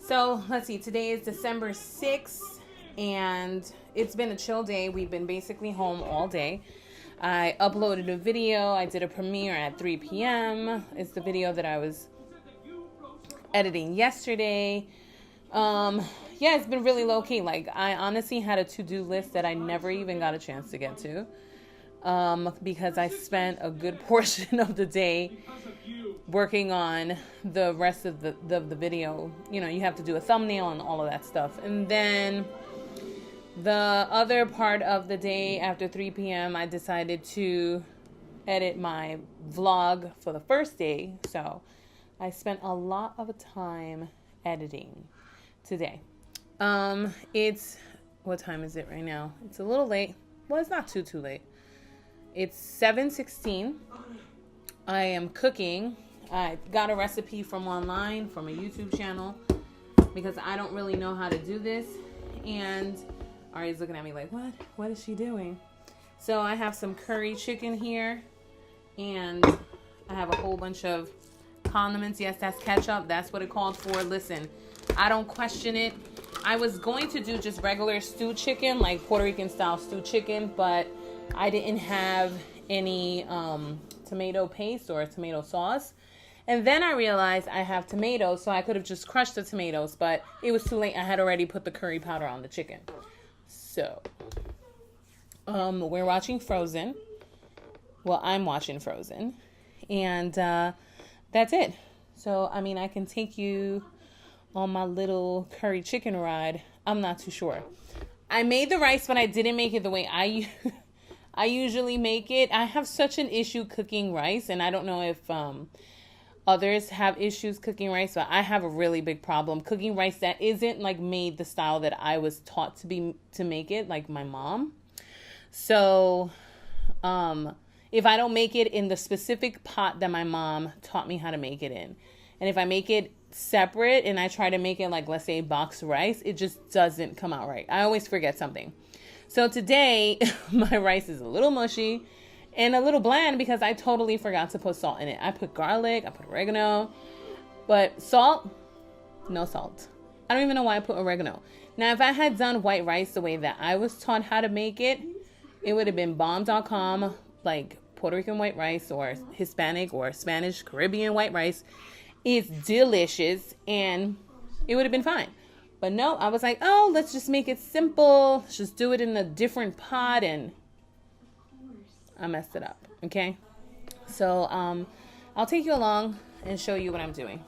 So let's see, today is December 6th and it's been a chill day. We've been basically home all day. I uploaded a video. I did a premiere at 3 p.m. It's the video that I was editing yesterday. Yeah, it's been really low key. Like, I honestly had a to-do list that I never even got a chance to get to. Because I spent a good portion of the day working on the rest of the video. You know, you have to do a thumbnail and all of that stuff. And then the other part of the day after 3 p.m., I decided to edit my vlog for the first day. So I spent a lot of time editing today. What time is it right now? It's a little late. Well, it's not too late. It's 7:16. I am cooking. I got a recipe from online, from a YouTube channel, because I don't really know how to do this. And Ari's looking at me like, what? What is she doing? So I have some curry chicken here, and I have a whole bunch of condiments. Yes, that's ketchup. That's what it called for. Listen, I don't question it. I was going to do just regular stewed chicken, like Puerto Rican style stewed chicken, but I didn't have any tomato paste or tomato sauce. And then I realized I have tomatoes, so I could have just crushed the tomatoes, but it was too late. I had already put the curry powder on the chicken. So, we're watching Frozen. Well, I'm watching Frozen. And that's it. So, I mean, I can take you on my little curry chicken ride. I'm not too sure. I made the rice, but I didn't make it the way I usually make it. I have such an issue cooking rice, and I don't know if others have issues cooking rice, but I have a really big problem cooking rice that isn't like made the style that I was taught to make it, like my mom. So, if I don't make it in the specific pot that my mom taught me how to make it in, and if I make it separate and I try to make it like, let's say, boxed rice, it just doesn't come out right. I always forget something. So today, my rice is a little mushy and a little bland because I totally forgot to put salt in it. I put garlic, I put oregano, but salt, no salt. I don't even know why I put oregano. Now, if I had done white rice the way that I was taught how to make it, it would have been bomb.com, like Puerto Rican white rice or Hispanic or Spanish Caribbean white rice. It's delicious and it would have been fine. But no, I was like, oh, let's just make it simple. Let's just do it in a different pot, and I messed it up, okay? So, I'll take you along and show you what I'm doing.